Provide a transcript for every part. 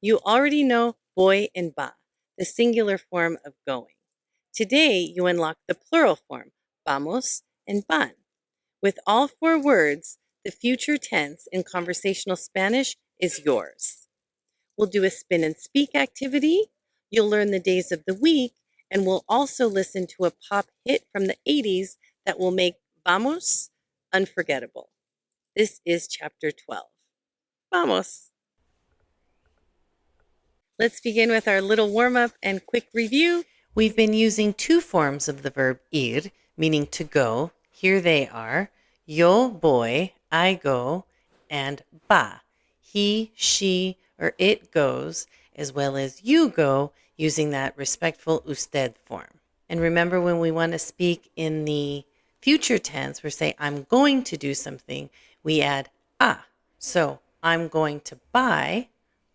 You already know voy and va, the singular form of going. Today, you unlock the plural form, vamos and van. With all 4 words, the future tense in conversational Spanish is yours. We'll do a spin and speak activity. You'll learn the days of the week, and we'll also listen to a pop hit from the 80s that will make vamos unforgettable. This is chapter 12. Vamos! Let's begin with our little warm-up and quick review. We've been using 2 forms of the verb ir, meaning to go. Here they are. Yo voy, I go, and va, he, she, or it goes, as well as you go, using that respectful usted form. And remember, when we want to speak in the future tense, we're saying, I'm going to do something, we add a. So, I'm going to buy,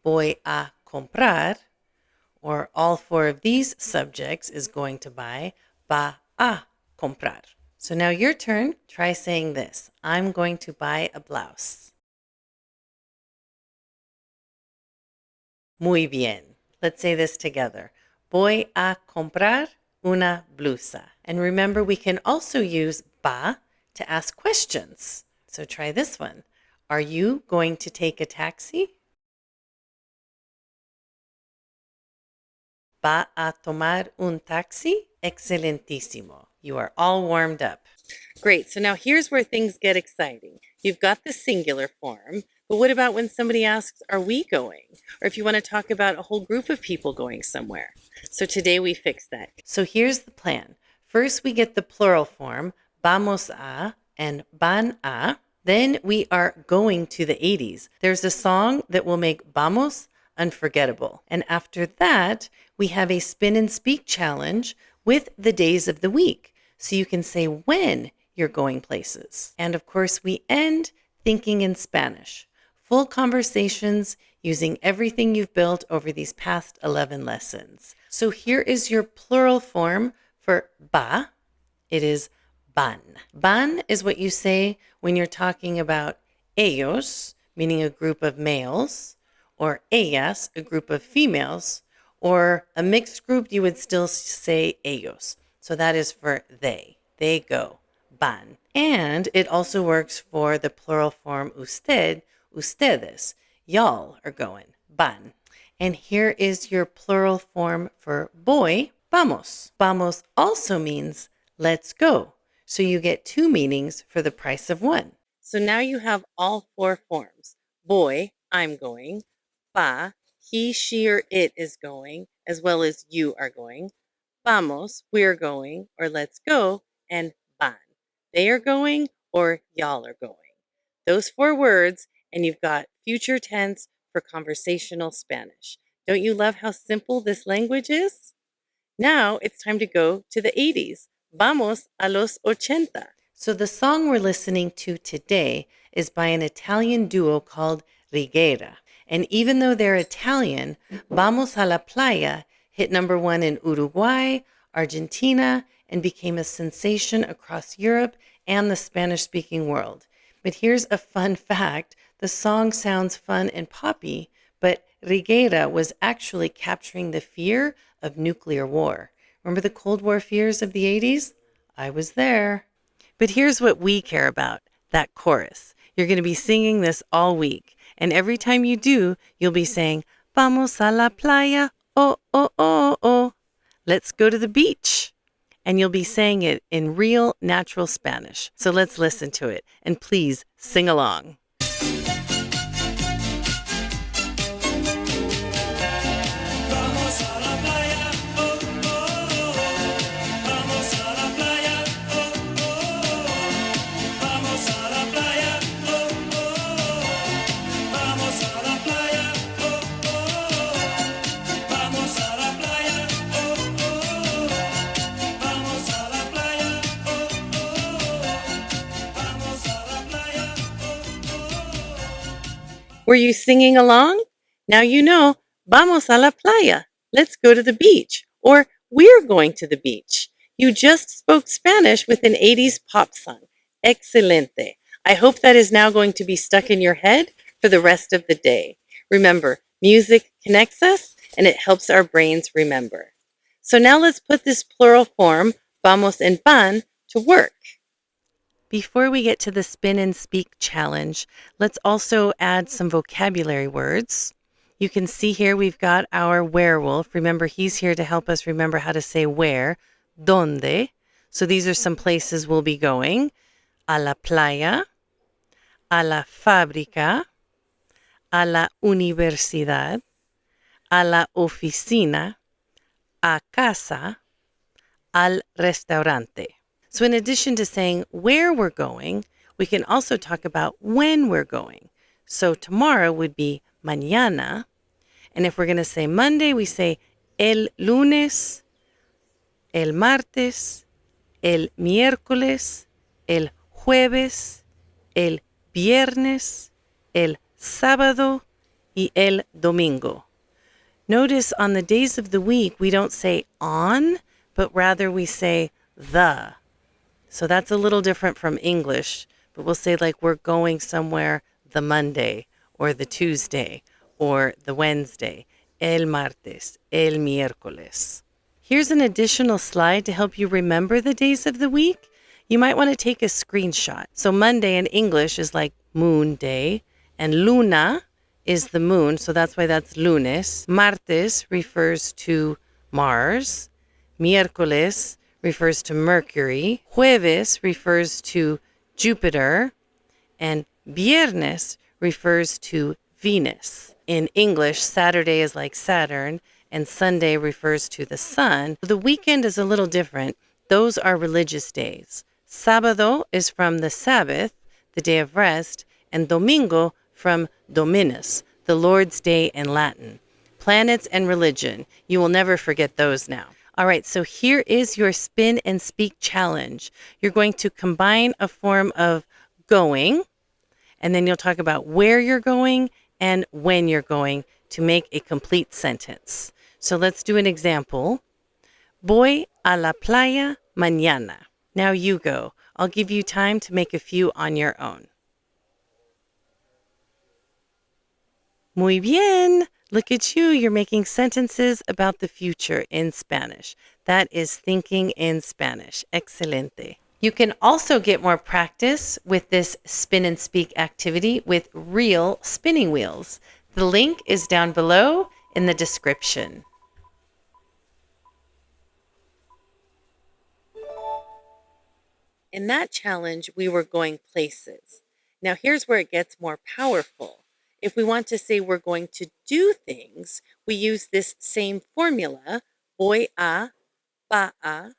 voy a comprar, or all 4 of these subjects is going to buy, va a comprar. So now your turn. Try saying this. I'm going to buy a blouse. Muy bien. Let's say this together. Voy a comprar una blusa. And remember, we can also use va to ask questions. So try this one. Are you going to take a taxi? ¿Va a tomar un taxi? Excelentísimo. You are all warmed up. Great. So now here's where things get exciting. You've got the singular form, but what about when somebody asks, are we going? Or if you want to talk about a whole group of people going somewhere. So today we fix that. So here's the plan. First, we get the plural form, vamos a and van a. Then we are going to the 80s. There's a song that will make vamos unforgettable. And after that, we have a spin and speak challenge with the days of the week. So you can say when you're going places. And of course, we end thinking in Spanish. Full conversations using everything you've built over these past 11 lessons. So here is your plural form for va. It is van. Van is what you say when you're talking about ellos, meaning a group of males, or ellas, a group of females, or a mixed group, you would still say ellos. So that is for they. They go. Van. And it also works for the plural form usted, ustedes. Y'all are going. Van. And here is your plural form for voy, vamos. Vamos also means let's go. So you get 2 meanings for the price of 1. So now you have all 4 forms. Voy, I'm going. Va, he, she, or it is going, as well as you are going. Vamos, we're going, or let's go. And van, they are going, or y'all are going. Those 4 words, and you've got future tense for conversational Spanish. Don't you love how simple this language is? Now it's time to go to the 80s. Vamos a los 80. So the song we're listening to today is by an Italian duo called Righeira. And even though they're Italian, Vamos a la Playa hit number 1 in Uruguay, Argentina, and became a sensation across Europe and the Spanish-speaking world. But here's a fun fact. The song sounds fun and poppy, but Righeira was actually capturing the fear of nuclear war. Remember the Cold War fears of the 80s? I was there. But here's what we care about, that chorus. You're going to be singing this all week. And every time you do, you'll be saying, Vamos a la playa, oh, oh, oh, oh. Let's go to the beach. And you'll be saying it in real, natural Spanish. So let's listen to it. And please sing along. Were you singing along? Now you know, vamos a la playa. Let's go to the beach. Or we're going to the beach. You just spoke Spanish with an 80s pop song. Excelente. I hope that is now going to be stuck in your head for the rest of the day. Remember, music connects us and it helps our brains remember. So now let's put this plural form, vamos en pan, to work. Before we get to the spin and speak challenge, let's also add some vocabulary words. You can see here we've got our werewolf. Remember, he's here to help us remember how to say where, donde. So these are some places we'll be going. A la playa, a la fábrica, a la universidad, a la oficina, a casa, al restaurante. So in addition to saying where we're going, we can also talk about when we're going. So tomorrow would be mañana. And if we're going to say Monday, we say el lunes, el martes, el miércoles, el jueves, el viernes, el sábado, y el domingo. Notice on the days of the week, we don't say on, but rather we say the. So that's a little different from English, but we'll say like we're going somewhere the Monday or the Tuesday or the Wednesday, el martes, el miércoles. Here's an additional slide to help you remember the days of the week. You might want to take a screenshot. So Monday in English is like moon day, and luna is the moon, so that's why that's lunes. Martes refers to Mars. Miércoles refers to Mercury. Jueves refers to Jupiter. And viernes refers to Venus. In English, Saturday is like Saturn, and Sunday refers to the sun. The weekend is a little different. Those are religious days. Sábado is from the Sabbath, the day of rest, and Domingo from Dominus, the Lord's Day in Latin. Planets and religion. You will never forget those now. All right, so here is your spin and speak challenge. You're going to combine a form of going, and then you'll talk about where you're going and when you're going to make a complete sentence. So let's do an example. Voy a la playa mañana. Now you go. I'll give you time to make a few on your own. Muy bien. Look at you. You're making sentences about the future in Spanish. That is thinking in Spanish. Excelente. You can also get more practice with this spin and speak activity with real spinning wheels. The link is down below in the description. In that challenge, we were going places. Now here's where it gets more powerful. If we want to say we're going to do things, we use this same formula, voy a, va a,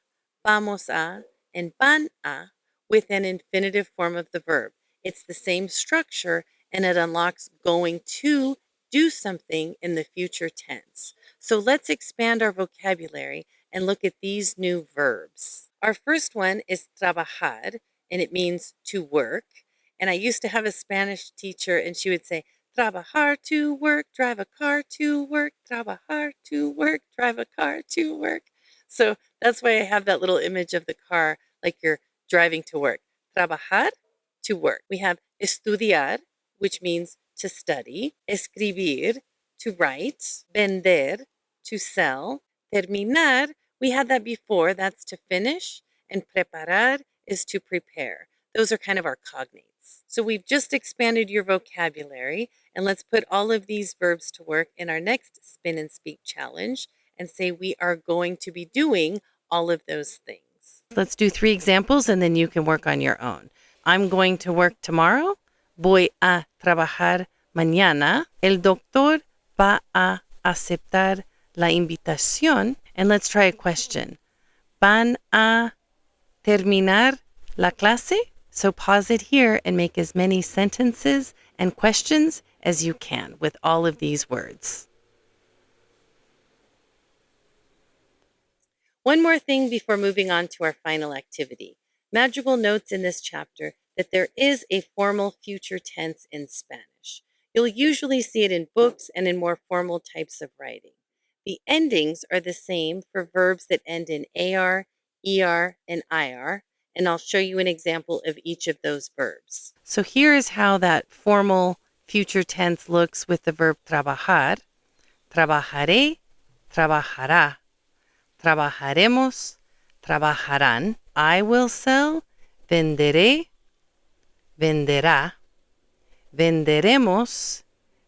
vamos a, and van a, with an infinitive form of the verb. It's the same structure, and it unlocks going to do something in the future tense. So let's expand our vocabulary and look at these new verbs. Our first one is trabajar, and it means to work. And I used to have a Spanish teacher, and she would say, trabajar to work, drive a car to work, trabajar to work, drive a car to work. So that's why I have that little image of the car, like you're driving to work. Trabajar, to work. We have estudiar, which means to study. Escribir, to write. Vender, to sell. Terminar, we had that before, that's to finish. And preparar is to prepare. Those are kind of our cognates. So we've just expanded your vocabulary, and let's put all of these verbs to work in our next Spin and Speak challenge and say we are going to be doing all of those things. Let's do 3 examples and then you can work on your own. I'm going to work tomorrow. Voy a trabajar mañana. El doctor va a aceptar la invitación. And let's try a question. ¿Van a terminar la clase? So pause it here and make as many sentences and questions as you can with all of these words. One more thing before moving on to our final activity. Madrigal notes in this chapter that there is a formal future tense in Spanish. You'll usually see it in books and in more formal types of writing. The endings are the same for verbs that end in AR, ER, and IR, and I'll show you an example of each of those verbs. So here is how that formal future tense looks with the verb trabajar. Trabajaré, trabajará. Trabajaremos, trabajarán. I will sell, venderé, venderá. Venderemos,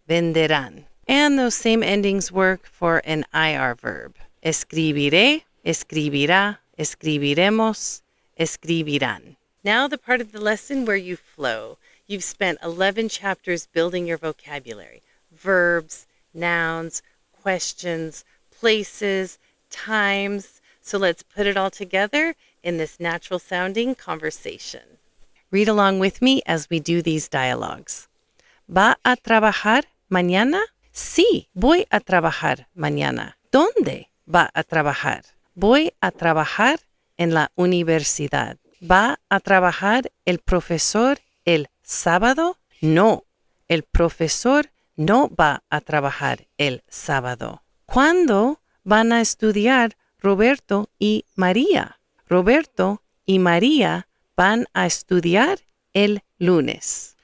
venderán. And those same endings work for an IR verb. Escribiré, escribirá, escribiremos, escribirán. Now the part of the lesson where you flow. You've spent 11 chapters building your vocabulary. Verbs, nouns, questions, places, times. So let's put it all together in this natural sounding conversation. Read along with me as we do these dialogues. ¿Va a trabajar mañana? Sí, voy a trabajar mañana. ¿Dónde va a trabajar? Voy a trabajar en la universidad. ¿Va a trabajar el profesor el sábado? No, el profesor no va a trabajar el sábado. ¿Cuándo van a estudiar Roberto y María? Roberto y María van a estudiar el lunes.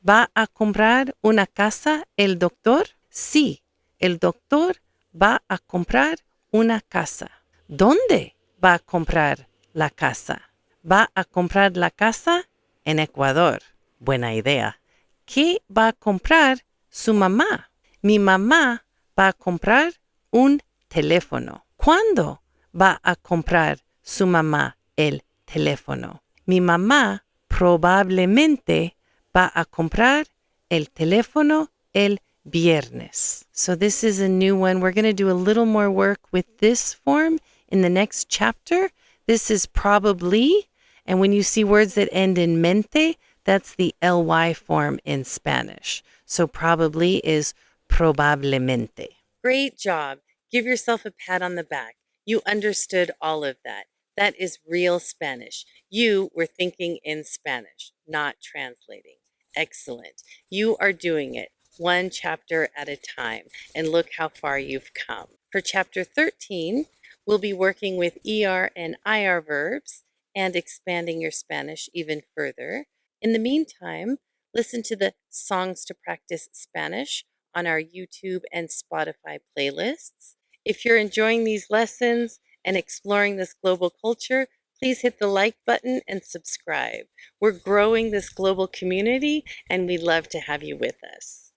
¿Va a comprar una casa el doctor? Sí, el doctor va a comprar una casa. ¿Dónde va a comprar la casa? Va a comprar la casa en Ecuador. Buena idea. ¿Qué va a comprar su mamá? Mi mamá va a comprar un teléfono. ¿Cuándo va a comprar su mamá el teléfono? Mi mamá probablemente va a comprar el teléfono el viernes. So this is a new one. We're going to do a little more work with this form in the next chapter. This is probably, and when you see words that end in mente, that's the ly form in Spanish. So probably is probablemente. Great job. Give yourself a pat on the back. You understood all of that. That is real Spanish. You were thinking in Spanish, not translating. Excellent. You are doing it one chapter at a time, and look how far you've come. For chapter 13, we'll be working with ER and IR verbs and expanding your Spanish even further. In the meantime, listen to the Songs to Practice Spanish on our YouTube and Spotify playlists. If you're enjoying these lessons and exploring this global culture, please hit the like button and subscribe. We're growing this global community, and we'd love to have you with us.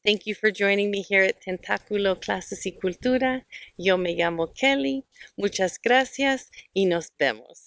Thank you for joining me here at Tentáculo, Clases y Cultura. Yo me llamo Kelly. Muchas gracias y nos vemos.